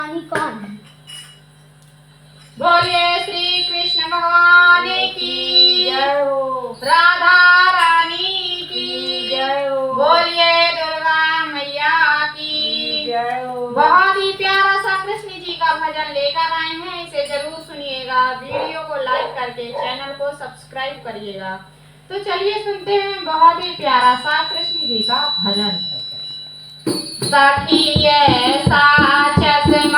कौन? बोलिए श्री कृष्ण भगवान की जय हो। राधा रानी की जय हो। बोलिए दुर्गा मैया की जय हो। बहुत ही प्यारा सा कृष्ण जी का भजन लेकर आए हैं, इसे जरूर सुनिएगा। वीडियो को लाइक करके चैनल को सब्सक्राइब करिएगा। तो चलिए सुनते हैं बहुत ही प्यारा सा कृष्ण जी का भजन। सखी ऐसा चश्मा